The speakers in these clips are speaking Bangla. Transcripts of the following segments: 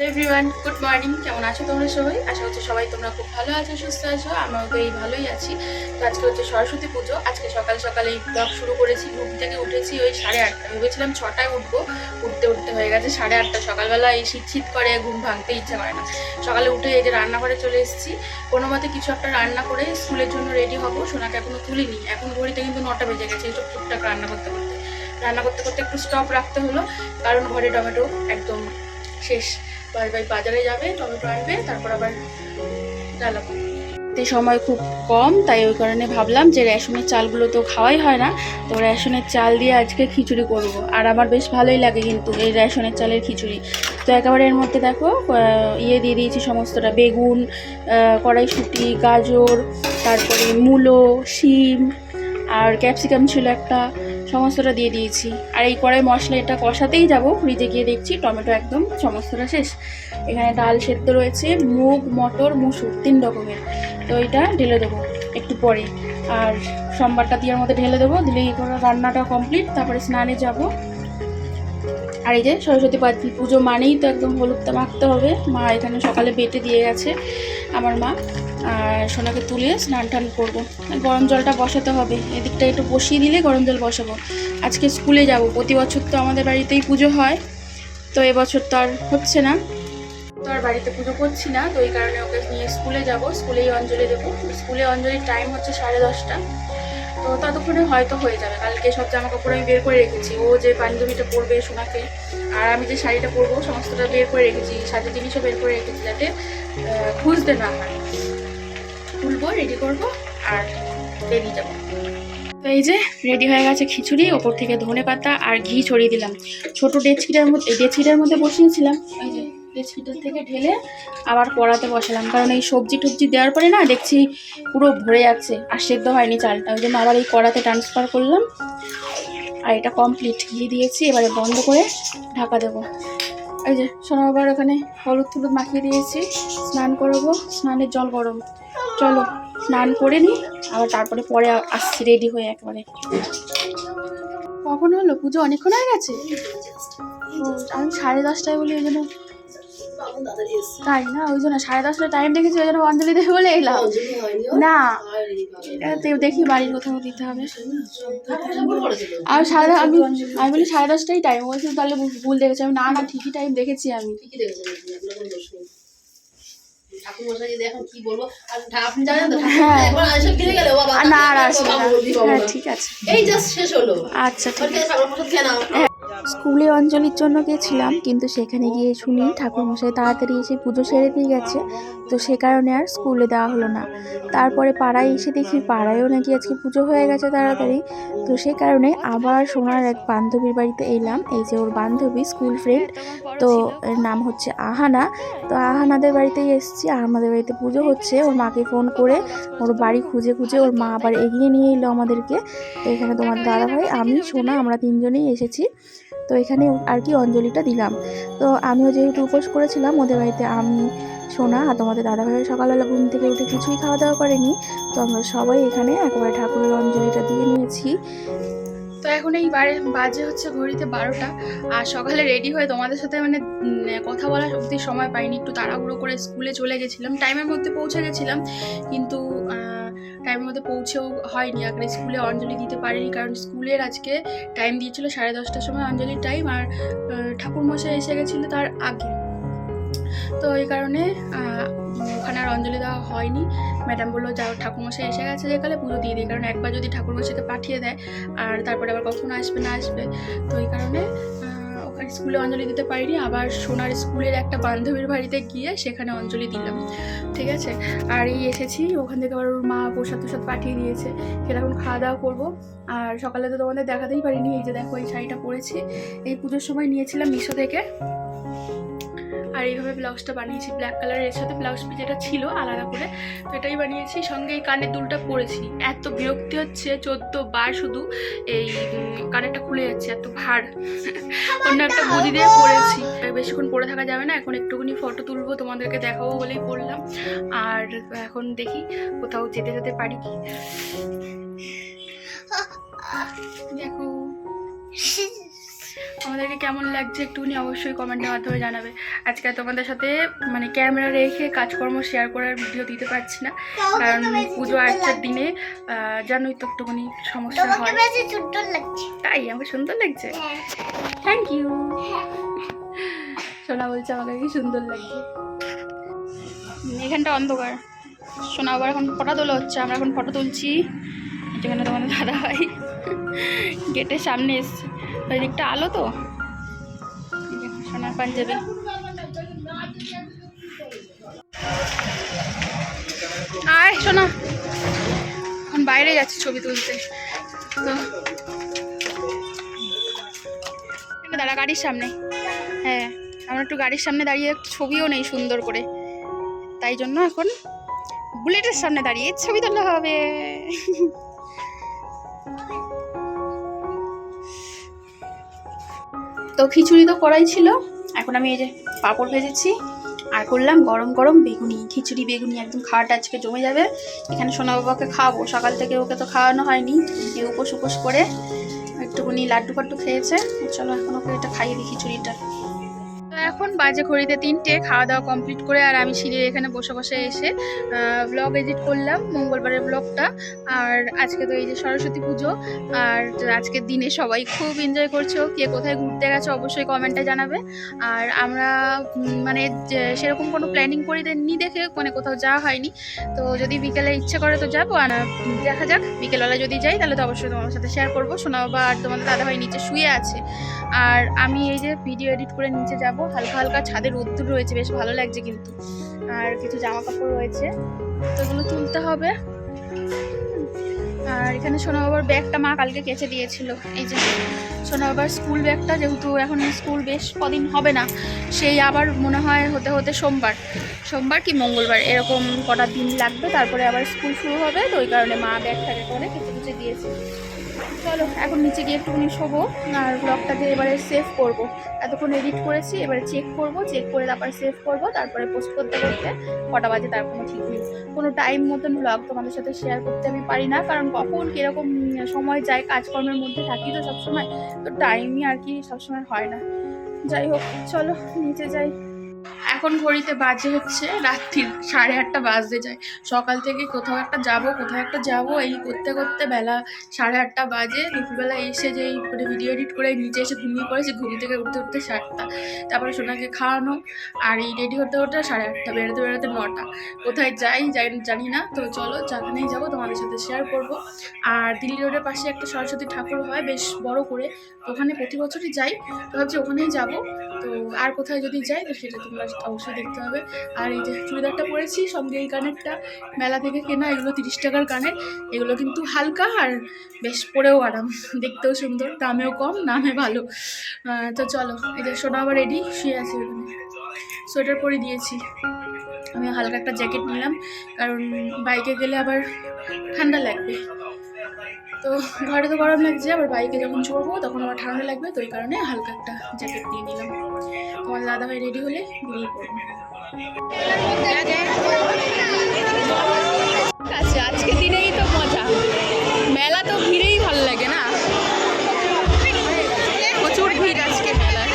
Everyone, good morning. কেমন আছো তোমরা সবাই? আশা করছি সবাই তোমরা খুব ভালো আছো, সুস্থ আছো। আমরাও তো এই ভালোই আছি। তো আজকে হচ্ছে সরস্বতী পুজো। আজকে সকাল সকাল এই ব্লগ শুরু করেছি। ঘুম থেকে উঠেছি ওই 8:30। ভেবেছিলাম 6টায় উঠবো, উঠতে হয়ে গেছে 8:30। সকালবেলা এই শীত করে ঘুম ভাঙতে ইচ্ছা করে না। সকালে উঠে এই যে রান্নাঘরে চলে এসেছি। কোনো মতে কিছু একটা রান্না করে স্কুলের জন্য রেডি হবো। সোনাকে এখনো তুলিনি। এখন ঘড়িতে কিন্তু 9টা বেজে গেছে। এইসব টুকটাক রান্না করতে করতে একটু স্টপ রাখতে হলো, কারণ ঘরে টমেটো একদম শেষ। ভাই বাজারে যাবে, টমেটো আনবে, তারপর আবার জ্বালাবো। সময় খুব কম, তাই ওই কারণে ভাবলাম যে রেশনের চালগুলো তো খাওয়াই হয় না, তো রেশনের চাল দিয়ে আজকে খিচুড়ি করব। আর আমার বেশ ভালোই লাগে কিন্তু এই রেশনের চালের খিচুড়ি। তো একেবারে এর মধ্যে দেখো দিয়ে দিয়েছি সমস্তটা, বেগুন, কড়াইশুঁটি, গাজর, তারপরে মূলো, শিম আর ক্যাপসিকাম ছিল একটা, সমস্তটা দিয়ে দিয়েছি। আর এই কড়াই মশলা এটা কষাতেই যাব, ফ্রিজে গিয়ে দেখছি টমেটো একদম সমস্তটা শেষ। এখানে ডাল সেদ্ধ রয়েছে, মুগ, মটর, মুসুর 3 রকমের। তো এটা ঢেলে দেবো একটু পরে, আর সোমবারটা দিয়ে মধ্যে ঢেলে দেবো, দিলেই করে রান্নাটা কমপ্লিট। তারপরে স্নানে যাব। আর এই যে সরস্বতী পুজো মানেই তো একদম হলুদটা মাখতে হবে। মা এখানে সকালে বেটে দিয়ে গেছে আমার মা। আর সোনাকে তুলে স্নান টান করবো। গরম জলটা বসাতে হবে, এদিকটা একটু বসিয়ে দিলে গরম জল বসাবো। আজকে স্কুলে যাব। প্রতি বছর তো আমাদের বাড়িতেই পুজো হয়, তো এবছর তো আর হচ্ছে না, তো আর বাড়িতে পুজো করছি না। তো এই কারণে ওকে নিয়ে স্কুলে যাব, স্কুলেই অঞ্জলি দেবো। স্কুলে অঞ্জলির টাইম হচ্ছে 10:30। তো ততক্ষণে হয়তো হয়ে যাবে। কালকে সব জামা কাপড় আমি বের করে রেখেছি। ও যে পাঞ্জাবিটা পরবে সোনাকে, আর আমি যে শাড়িটা পরবো, সমস্তটা বের করে রেখেছি। সাজের জিনিসও বের করে রেখেছি, যাতে খুঁজতে না হয়। তুলবো, রেডি করবো আর বেরিয়ে যাবো। তো এই যে রেডি হয়ে গেছে খিচুড়ি। ওপর থেকে ধনে পাতা আর ঘি ছড়িয়ে দিলাম। ছোট ডেচকিটার মধ্যে বসিয়েছিলাম। এই যে ডেচকিটার থেকে ঢেলে আবার কড়াতে বসালাম, কারণ এই সবজি টবজি দেওয়ার পরে না দেখছি পুরো ভরে যাচ্ছে আর সেদ্ধ হয়নি চালটা। ওই জন্য আবার এই কড়াতে ট্রান্সফার করলাম। আর এটা কমপ্লিট, ঘি দিয়েছি। এবারে বন্ধ করে ঢাকা দেবো। এই যে সোনা বাবার ওখানে হলুদ টলুদ মাখিয়ে দিয়েছি। স্নান করবো, স্নানের জল গরম। চলো স্নান করে নিই, আবার তারপরে পরে আসছি রেডি হয়ে একেবারে। কখন হলো পুজো? অনেকক্ষণ হয়ে গেছে। আমি 10:30টায় বলি, ওই জন্য। তাই না, ওই জন্য 10:30টায় টাইম দেখেছি, ওই জন্য অঞ্জলি দেবে বলে এলাম। না দেখি বাড়ির কোথাও দিতে হবে। আমি বলি 10:30টাই টাইম বলছি, তাহলে ভুল দেখেছি আমি। না ঠিকই টাইম দেখেছি আমি। ঠিক আছে, আচ্ছা ঠিক আছে। স্কুলে অঞ্জলির জন্য গেছিলাম, কিন্তু সেখানে গিয়ে শুনি ঠাকুরমশাই তাড়াতাড়ি এসে পুজো সেরে দিয়ে গেছে, তো সে কারণে আর স্কুলে দেওয়া হলো না। তারপরে পাড়ায় এসে দেখি পাড়ায়ও নাকি আজকে পুজো হয়ে গেছে তাড়াতাড়ি, তো সে কারণে আবার সোনার এক বান্ধবীর বাড়িতে এলাম। এই যে ওর বান্ধবী, স্কুল ফ্রেন্ড, তো এর নাম হচ্ছে আহানা। তো আহানাদের বাড়িতেই এসেছি। আমাদের বাড়িতে পুজো হচ্ছে। ওর মাকে ফোন করে ওর বাড়ি খুঁজে ওর মা আবার এগিয়ে নিয়ে এলো আমাদেরকে। তো এখানে তোমার দাদাভাই, আমি, সোনা, আমরা 3জনেই এসেছি। তো এখানে আর কি অঞ্জলিটা দিলাম। তো আমিও যেহেতু উপোস করেছিলাম, ওদের বাড়িতে আমি, সোনা আর তোমাদের দাদাভাইয়ের সকালবেলা ঘুম থেকে উঠে কিছুই খাওয়া দাওয়া করেনি। তো আমরা সবাই এখানে একবারে ঠাকুরের অঞ্জলিটা দিয়ে নিয়েছি। তো এখন এই বাজে হচ্ছে ঘড়িতে 12টা। আর সকালে রেডি হয়ে তোমাদের সাথে কথা বলার অবধি সময় পাইনি। একটু তাড়াহুড়ো করে স্কুলে চলে গেছিলাম, টাইমের মধ্যে পৌঁছে গেছিলাম, কিন্তু টাইমের মধ্যে পৌঁছেও হয়নি। আগে স্কুলে অঞ্জলি দিতে পারিনি, কারণ স্কুলের আজকে টাইম দিয়েছিল 10:30টার সময় অঞ্জলির টাইম, আর ঠাকুরমশাই এসে গেছিলো তার আগে। তো এই কারণে ওখানে আর অঞ্জলি দেওয়া হয়নি। ম্যাডাম বললো যাও, ঠাকুরমশাই এসে গেছে যেকালে পুজো দিয়ে দিই, কারণ একবার যদি ঠাকুরমশাইকে পাঠিয়ে দেয় আর তারপরে আবার কখন আসবে না আসবে। তো এই কারণে ওখানে স্কুলে অঞ্জলি দিতে পারিনি। আবার সোনার স্কুলের একটা বান্ধবীর বাড়িতে গিয়ে সেখানে অঞ্জলি দিলাম, ঠিক আছে। আর এই এসেছি, ওখান থেকে আবার ওর মা প্রসাদ পাঠিয়ে দিয়েছে, সেটা এখন খাওয়া দাওয়া করবো। আর সকালে তো তোমাদের দেখাতেই পারিনি। এই যে দেখো, এই শাড়িটা পরেছি, এই পুজোর সময় নিয়েছিলাম মিশো থেকে। আর এইভাবে ব্লাউজটা বানিয়েছি, ব্ল্যাক কালারের, এর সাথে ব্লাউজ পিস যেটা ছিল আলাদা করে, তো এটাই বানিয়েছি। সঙ্গে এই কানের দুলটা পরেছি। এত বিরক্তি হচ্ছে, 14 বার শুধু এই কানেরটা খুলে যাচ্ছে, এত ভার। অন্য একটা বুদ্ধি দিয়ে পরেছি। বেশিক্ষণ পরে থাকা যাবে না, এখন একটুখানি ফটো তুলবো, তোমাদেরকে দেখাবো বলেই পড়লাম। আর এখন দেখি কোথাও যেতে পারি কি। দেখো আমাদেরকে কেমন লাগছে একটুখানি অবশ্যই কমেন্টের মাধ্যমে জানাবে। আজকে তোমাদের সাথে মানে ক্যামেরা রেখে কাজকর্ম শেয়ার করার ভিডিও দিতে পারছি না, কারণ পুজো আর্চার দিনে জানোই তো একটুখানি সমস্যা হয়। তাই আমার সুন্দর লাগছে, থ্যাংক ইউ। সোনা বলছে আমাকে কি সুন্দর লাগছে। এখানটা অন্ধকার, সোনা আবার এখন ফটো তোলা হচ্ছে, আমরা এখন ফটো তুলছি। যেখানে তোমাদের দাদা ভাই গেটের সামনে এসছে, ওই দিকটা আলো তো। সোনার পাঞ্জাবি, আয় সোনা। এখন বাইরে যাচ্ছি ছবি তুলতে, তো দাঁড়া গাড়ির সামনে। হ্যাঁ, আমরা একটু গাড়ির সামনে দাঁড়িয়ে ছবিও নেই সুন্দর করে, তাই জন্য এখন বুলেটের সামনে দাঁড়িয়ে ছবি তোলা হবে। তো খিচুড়ি তো করাই ছিল, এখন আমি এই যে পাঁপড় ভেজেছি আর করলাম গরম গরম বেগুনি। খিচুড়ি বেগুনি একদম খাওয়াটা আজকে জমে যাবে। এখানে সোনা বাবাকে খাওয়াবো, সকাল থেকে ওকে তো খাওয়ানো হয়নি, উপোস উপোস করে একটুখানি লাড্ডু ফাড্ডু খেয়েছে। চলো এখন ওকে এটা খাইয়ে দিই খিচুড়িটা। তো এখন বাজে ঘড়িতে 3টে, খাওয়া দাওয়া কমপ্লিট করে আর আমি সিঁড়ির এখানে বসে বসে এসে ব্লগ এডিট করলাম, মঙ্গলবারের ব্লগটা। আর আজকে তো এই যে সরস্বতী পুজো, আর আজকের দিনে সবাই খুব এনজয় করছো। কে কোথায় ঘুরতে গেছে অবশ্যই কমেন্টে জানাবে। আর আমরা মানে সেরকম কোনো প্ল্যানিং করি নি দেখে মানে কোথাও যাওয়া হয়নি, তো যদি বিকেলে ইচ্ছে করে তো যাবো। আর দেখা যাক, বিকেলবেলা যদি যাই তাহলে তো অবশ্যই তোমার সাথে শেয়ার করবো। সোনা বাবা আর তোমাদের দাদাভাই নিচে শুয়ে আছে, আর আমি এই যে ভিডিও এডিট করে নিচে যাব। হালকা হালকা ছাদে রোদ্দুর রয়েছে, বেশ ভালো লাগছে কিন্তু। আর কিছু জামা কাপড় রয়েছে, তো এগুলো তুলতে হবে। আর এখানে সোনা বাবার ব্যাগটা মা কালকে কেচে দিয়েছিল। এই যে সোনা বাবার স্কুল ব্যাগটা, যেহেতু এখন স্কুল বেশ কদিন হবে না, সেই আবার মনে হয় হতে হতে সোমবার কি মঙ্গলবার এরকম কটা দিন লাগবে, তারপরে আবার স্কুল শুরু হবে। তো ওই কারণে মা ব্যাগটাকে করে কেচে দিয়েছে। চলো এখন নিচে গিয়ে একটুখানি শোবো, আর ব্লগটাকে এবারে সেভ করব। এতক্ষণ এডিট করেছি, এবারে চেক করে তারপরে সেভ করব, তারপরে পোস্ট করতে করতে কটা বাজে তার কোনো ঠিক নেই। কোনো টাইম মতন ব্লগ তোমাদের সাথে শেয়ার করতে আমি পারি না, কারণ কখন কীরকম সময় যায়, কাজকর্মের মধ্যে থাকি তো সবসময়, তো টাইমই আর কি সবসময় হয় না। যাই হোক, চলো নিচে যাই। এখন ঘড়িতে বাজে হচ্ছে রাত্রির 8:30 বাজতে যায়। সকাল থেকে কোথাও একটা যাব এই করতে করতে বেলা 8:30 বাজে। দুপুরবেলা এসে যেই মানে ভিডিও এডিট করে নিচে এসে ঘুমিয়ে পড়েছি, ঘুম থেকে উঠতে 7টা, তারপরে সোনাকে খাওয়ানো, আর এই রেডি হতে 8:30, বেরোতে 9টা। কোথায় যাই জানি না, তো চলো যেখানেই যাবো তোমাদের সাথে শেয়ার করব। আর দিল্লি রোডের পাশে একটা সরস্বতী ঠাকুর হয় বেশ বড় করে, ওখানে প্রতি বছরই যাই, তো ভাবছি ওখানেই যাবো। তো আর কোথায় যদি যাই তো সেটা তোমরা অবশ্যই দেখতে হবে। আর এই যে চুড়িদারটা পরেছি, সঙ্গে এই কানেরটা মেলা থেকে কেনা, এগুলো 30 টাকার কানের। এগুলো কিন্তু হালকা আর বেশ পরেও আরাম, দেখতেও সুন্দর, দামেও কম, নামে ভালো। তো চলো, এই যে সোনা আবার রেডি শুয়ে আছে, ওখানে সোয়েটার পরে দিয়েছি। আমি হালকা একটা জ্যাকেট নিলাম, কারণ বাইকে গেলে আবার ঠান্ডা লাগবে। তো ঘরে তো গরম লাগছে, আবার বাইকে যখন চড়বো তখন আবার ঠান্ডা লাগবে, তো এই কারণে হালকা একটা জ্যাকেট দিয়ে নিলাম। তোমার দাদাভাই রেডি হলে বেরিয়ে পড়বো। আচ্ছা, আজকে দিনেই তো মজা, মেলা তো ভিড়েই ভালো লাগে না, প্রচুর ভিড় আজকে মেলায়।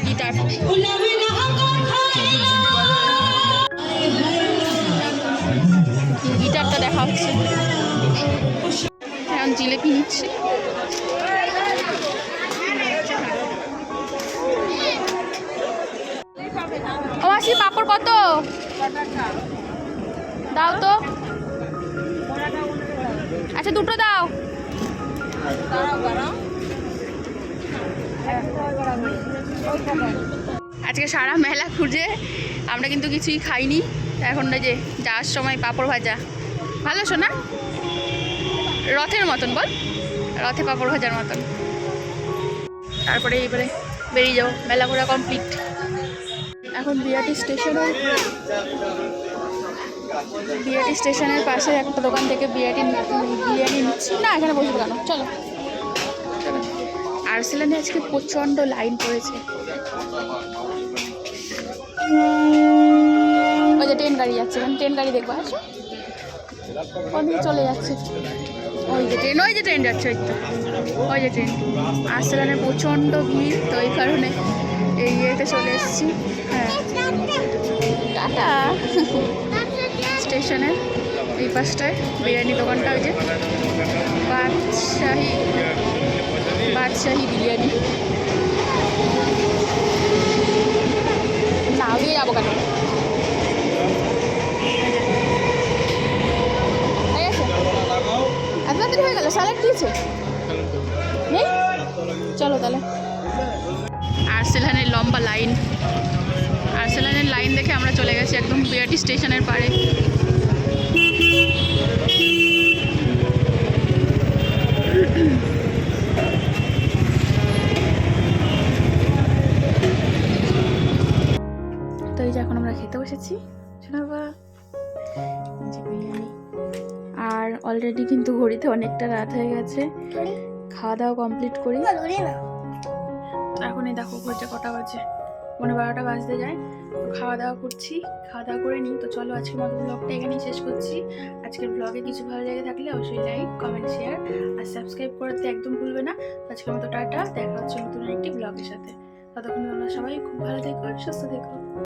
গিটার গিটারটা দেখা হচ্ছে। এখন জিলেপি নিচ্ছে। ও মাসি পাঁপড় কত দাও তো? আচ্ছা দুটো দাও। আজকে সারা মেলা খুঁজে আমরা কিন্তু কিছুই খাইনি। এখন যে যাওয়ার সময় পাঁপড় ভাজা ভালো শোনা, রথের মতন বল, রথে পাঁপড় ভাজার মতন। তারপরে এইবারে বেরিয়ে যাবো, মেলা ঘোরা কমপ্লিট। এখন বিআরটি স্টেশনের পাশে একটা দোকান থেকে বিরিয়ানি নিচ্ছি না, এখানে বসবো কেন, চলো। আর্সেলানে আজকে প্রচণ্ড লাইন পড়েছে। ওই যে ট্রেন গাড়ি যাচ্ছে, ট্রেন গাড়ি দেখবো, আসো কোন দিকে চলে যাচ্ছে, ওই যে ট্রেন যাচ্ছে, ওই যে ট্রেন। আর্সেলানে প্রচণ্ড ভিড়, তো এই কারণে এই ইয়েতে চলে এসেছি। হ্যাঁ টাটা। স্টেশনের এই পাশটায় বিরিয়ানি দোকানটা, ওই যে বাদশাহী বিরিয়ানি। না দিয়ে যাবো কেন, এত তাড়াতাড়ি হয়ে গেল? স্যালাড দিয়েছে নেই? চলো তাহলে। আর্সেলানের লম্বা লাইন, আর্সেলানের লাইন দেখে আমরা চলে গেছি একদম বিআরটি স্টেশনের পাড়ে। তো এই যে এখন আমরা খেতে বসেছি শোনাবা বিরিয়ানি। আর অলরেডি কিন্তু ঘড়িতে অনেকটা রাত হয়ে গেছে, খাওয়া দাওয়া কমপ্লিট করি। এখন এই দেখো ঘড়িতে কটা বাজে, 12টা বাজতে যায়। তো খাওয়া দাওয়া করছি, খাওয়া দাওয়া করে নিই। তো চলো আজকের মতো ব্লগটা এখানেই শেষ করছি। আজকের ব্লগে কিছু ভালো লেগে থাকলে অবশ্যই লাইক, কমেন্ট, শেয়ার আর সাবস্ক্রাইব করতে একদম ভুলবে না। আজকের মতো টাটা, দেখা হচ্ছে নতুন একটি ব্লগের সাথে। ততক্ষণ তোমরা সবাই খুব ভালো থেকো, সুস্থ থেকো।